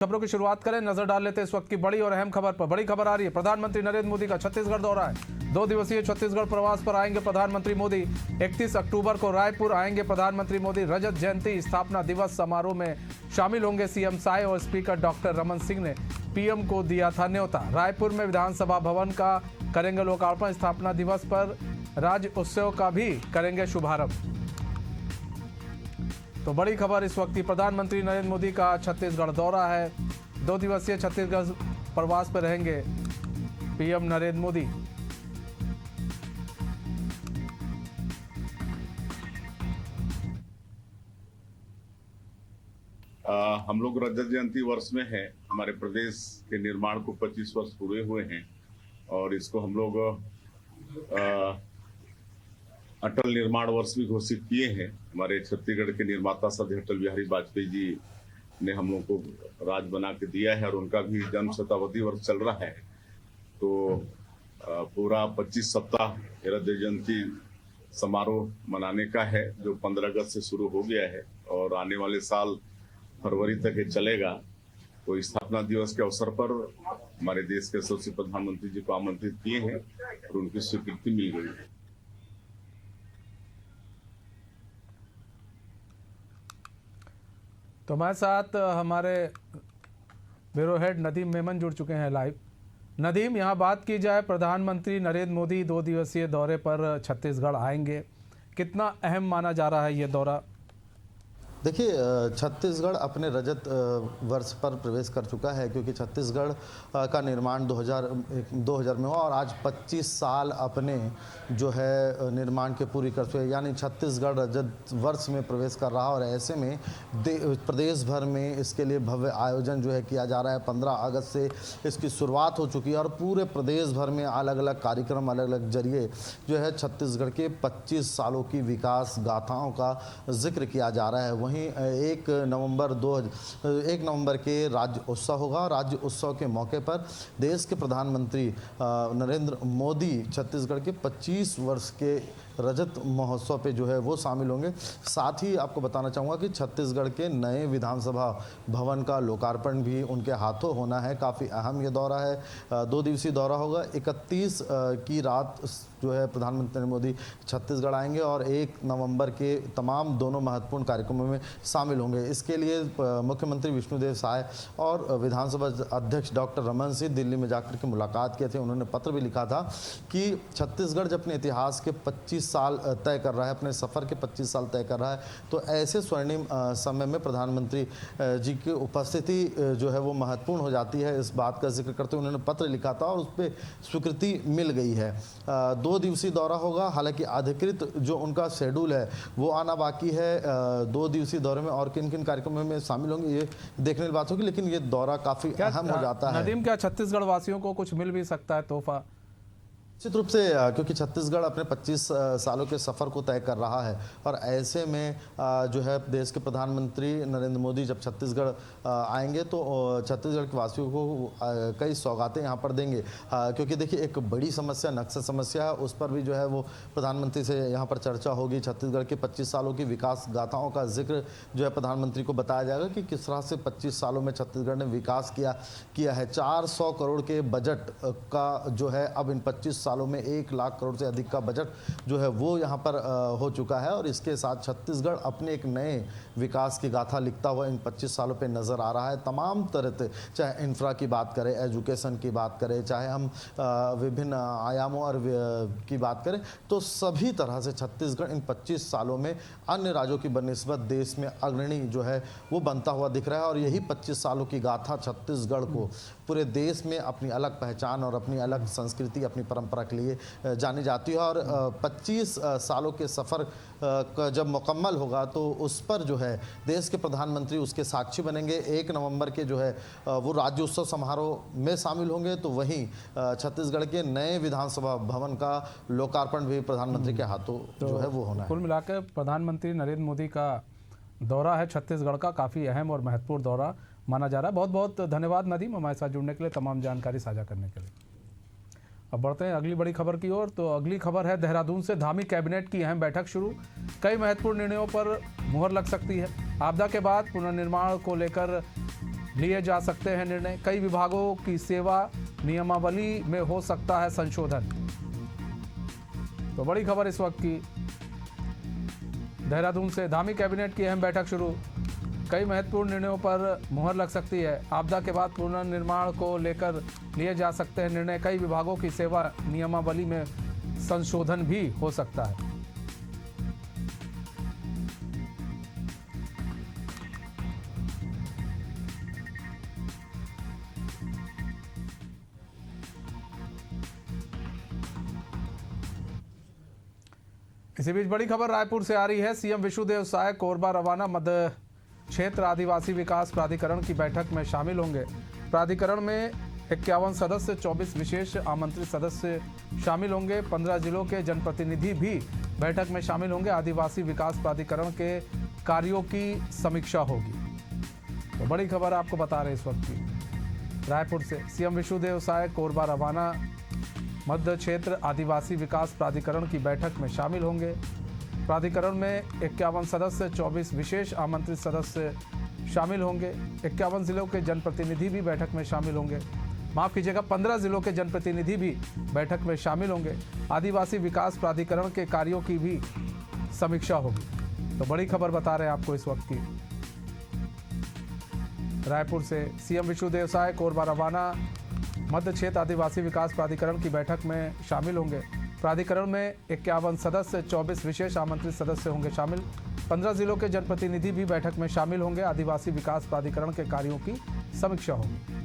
खबरों की शुरुआत करें, नजर डाल लेते हैं इस वक्त की बड़ी और अहम खबर पर। बड़ी खबर आ रही है, प्रधानमंत्री नरेंद्र मोदी का छत्तीसगढ़ दौरा है। 2 दिवसीय छत्तीसगढ़ प्रवास पर आएंगे प्रधानमंत्री मोदी। 31 अक्टूबर को रायपुर आएंगे प्रधानमंत्री मोदी। रजत जयंती स्थापना दिवस समारोह में शामिल होंगे सीएम साय और स्पीकर डॉक्टर रमन सिंह ने पीएम को दिया था न्योता। रायपुर में विधानसभा भवन का करेंगे लोकार्पण। स्थापना दिवस पर राज्य उत्सव का भी करेंगे शुभारंभ। तो बड़ी खबर इस वक्त की, प्रधानमंत्री नरेंद्र मोदी का छत्तीसगढ़ दौरा है। 2 दिवसीय छत्तीसगढ़ प्रवास पर रहेंगे पीएम नरेंद्र मोदी। हम लोग रजत जयंती वर्ष में हैं। हमारे प्रदेश के निर्माण को 25 वर्ष पूरे हुए हैं और इसको हम लोग अटल निर्माण वर्ष भी घोषित किए हैं। हमारे छत्तीसगढ़ के निर्माता श्री अटल बिहारी वाजपेयी जी ने हम लोग को राज बना के दिया है और उनका भी जन्म शताब्दी वर्ष चल रहा है। तो पूरा 25 सप्ताह रजत जयंती समारोह मनाने का है, जो 15 अगस्त से शुरू हो गया है और आने वाले साल फरवरी तक ये चलेगा। तो स्थापना दिवस के अवसर पर हमारे देश के यशस्वी प्रधानमंत्री जी को आमंत्रित किए हैं और उनकी स्वीकृति मिल गई है। तो हमारे साथ हमारे ब्यूरो हेड नदीम मेमन जुड़ चुके हैं लाइव। नदीम, यहाँ बात की जाए, प्रधानमंत्री नरेंद्र मोदी 2 दिवसीय दौरे पर छत्तीसगढ़ आएंगे, कितना अहम माना जा रहा है ये दौरा? देखिए, छत्तीसगढ़ अपने रजत वर्ष पर प्रवेश कर चुका है, क्योंकि छत्तीसगढ़ का निर्माण 2000 में हुआ और आज 25 साल अपने जो है निर्माण के पूरी कर चुके, यानी छत्तीसगढ़ रजत वर्ष में प्रवेश कर रहा। और ऐसे में प्रदेश भर में इसके लिए भव्य आयोजन जो है किया जा रहा है। 15 अगस्त से इसकी शुरुआत हो चुकी है और पूरे प्रदेश भर में अलग अलग कार्यक्रम, अलग अलग जरिए जो है छत्तीसगढ़ के 25 सालों की विकास गाथाओं का जिक्र किया जा रहा है। वहीं 1 नवंबर के राज्य उत्सव होगा। राज्य उत्सव के मौके पर देश के प्रधानमंत्री नरेंद्र मोदी छत्तीसगढ़ के 25 वर्ष के रजत महोत्सव पे जो है वो शामिल होंगे। साथ ही आपको बताना चाहूँगा कि छत्तीसगढ़ के नए विधानसभा भवन का लोकार्पण भी उनके हाथों होना है। काफ़ी अहम ये दौरा है। 2 दिवसीय दौरा होगा। 31 की रात जो है प्रधानमंत्री मोदी छत्तीसगढ़ आएंगे और 1 नवंबर के तमाम दोनों महत्वपूर्ण कार्यक्रमों में शामिल होंगे। इसके लिए मुख्यमंत्री विष्णुदेव साय और विधानसभा अध्यक्ष डॉक्टर रमन सिंह दिल्ली में जाकर के मुलाकात किए थे। उन्होंने पत्र भी लिखा था कि छत्तीसगढ़ जब अपने इतिहास के 25 साल तय कर रहा है, अपने सफ़र के 25 साल तय कर रहा है, तो ऐसे स्वर्णिम समय में प्रधानमंत्री जी की उपस्थिति जो है वो महत्वपूर्ण हो जाती है। इस बात का जिक्र करते हुए उन्होंने पत्र लिखा था और उस पर स्वीकृति मिल गई है। 2 दिवसीय दौरा होगा। हालांकि अधिकृत जो उनका शेड्यूल है वो आना बाकी है। 2 दिवसीय दौरे में और किन किन कार्यक्रमों में शामिल होंगे ये देखने की बात होगी, लेकिन ये दौरा काफ़ी अहम हो जाता है। नदीम, क्या छत्तीसगढ़ वासियों को कुछ मिल भी सकता है तोहफा? निश्चित रूप से, क्योंकि छत्तीसगढ़ अपने 25 सालों के सफ़र को तय कर रहा है और ऐसे में जो है देश के प्रधानमंत्री नरेंद्र मोदी जब छत्तीसगढ़ आएंगे तो छत्तीसगढ़ के वासियों को कई सौगातें यहाँ पर देंगे। क्योंकि देखिए, एक बड़ी समस्या नक्सल समस्या है, उस पर भी जो है वो प्रधानमंत्री से यहाँ पर चर्चा होगी। छत्तीसगढ़ के 25 सालों की विकास गाथाओं का जिक्र जो है प्रधानमंत्री को बताया जाएगा कि किस तरह से 25 सालों में छत्तीसगढ़ ने विकास किया है। 400 करोड़ के बजट का जो है अब इन 25 सालों में 1 लाख करोड़ से अधिक का बजट जो है वो यहाँ पर हो चुका है। और इसके साथ छत्तीसगढ़ अपने एक नए विकास की गाथा लिखता हुआ इन 25 सालों पे नज़र आ रहा है। तमाम तरह से, चाहे इंफ्रा की बात करें, एजुकेशन की बात करें, चाहे हम विभिन्न आयामों और की बात करें, तो सभी तरह से छत्तीसगढ़ इन 25 सालों में अन्य राज्यों की बनिस्बत देश में अग्रणी जो है वो बनता हुआ दिख रहा है। और यही 25 सालों की गाथा छत्तीसगढ़ को पूरे देश में अपनी अलग पहचान और अपनी अलग संस्कृति, अपनी परंपरा के लिए जानी जाती है। और 25 सालों के सफ़र का जब मुकम्मल होगा तो उस पर जो है देश के प्रधानमंत्री उसके साक्षी बनेंगे। 1 नवंबर के जो है वो राज्य उत्सव समारोह में शामिल होंगे। तो वहीं छत्तीसगढ़ के नए विधानसभा भवन का लोकार्पण भी प्रधानमंत्री के हाथों जो है वो होना है। कुल मिलाकर प्रधानमंत्री नरेंद्र मोदी का दौरा है छत्तीसगढ़ का, काफ़ी अहम और महत्वपूर्ण दौरा माना जा रहा है। बहुत बहुत धन्यवाद नदीम, हमारे साथ जुड़ने के लिए, तमाम जानकारी साझा करने के लिए। अब बढ़ते हैं अगली बड़ी खबर की ओर। तो अगली खबर है, देहरादून से धामी कैबिनेट की अहम बैठक शुरू। कई महत्वपूर्ण निर्णयों पर मुहर लग सकती है। आपदा के बाद पुनर्निर्माण को लेकर लिए जा सकते हैं निर्णय। कई विभागों की सेवा नियमावली में हो सकता है संशोधन। तो बड़ी खबर इस वक्त की देहरादून से, धामी कैबिनेट की अहम बैठक शुरू। कई महत्वपूर्ण निर्णयों पर मुहर लग सकती है। आपदा के बाद पुनर्निर्माण को लेकर लिए जा सकते हैं निर्णय। कई विभागों की सेवा नियमावली में संशोधन भी हो सकता है। इसी बीच बड़ी खबर रायपुर से आ रही है। सीएम विष्णुदेव साय कोरबा रवाना मध्य क्षेत्र आदिवासी विकास प्राधिकरण की बैठक में शामिल होंगे। प्राधिकरण में 51 सदस्य, 24 विशेष आमंत्रित सदस्य शामिल होंगे। 15 जिलों के जनप्रतिनिधि भी बैठक में शामिल होंगे। आदिवासी विकास प्राधिकरण के कार्यों की समीक्षा होगी। तो बड़ी खबर आपको बता रहे इस वक्त की रायपुर से। सीएम विष्णुदेव साय कोरबा रवाना मध्य क्षेत्र आदिवासी विकास प्राधिकरण की बैठक में शामिल होंगे। प्राधिकरण में 51 सदस्य, 24 विशेष आमंत्रित सदस्य शामिल होंगे। 51 जिलों के जनप्रतिनिधि भी बैठक में शामिल होंगे। माफ कीजिएगा, 15 जिलों के जनप्रतिनिधि भी बैठक में शामिल होंगे। आदिवासी विकास प्राधिकरण के कार्यों की भी समीक्षा होगी। तो बड़ी खबर बता रहे हैं आपको इस वक्त की रायपुर से। सीएम विष्णुदेव साय कोरबा रवाना मध्य क्षेत्र आदिवासी विकास प्राधिकरण की बैठक में शामिल होंगे। प्राधिकरण में 51 सदस्य, 24 विशेष आमंत्रित सदस्य होंगे शामिल। 15 जिलों के जनप्रतिनिधि भी बैठक में शामिल होंगे। आदिवासी विकास प्राधिकरण के कार्यों की समीक्षा होगी।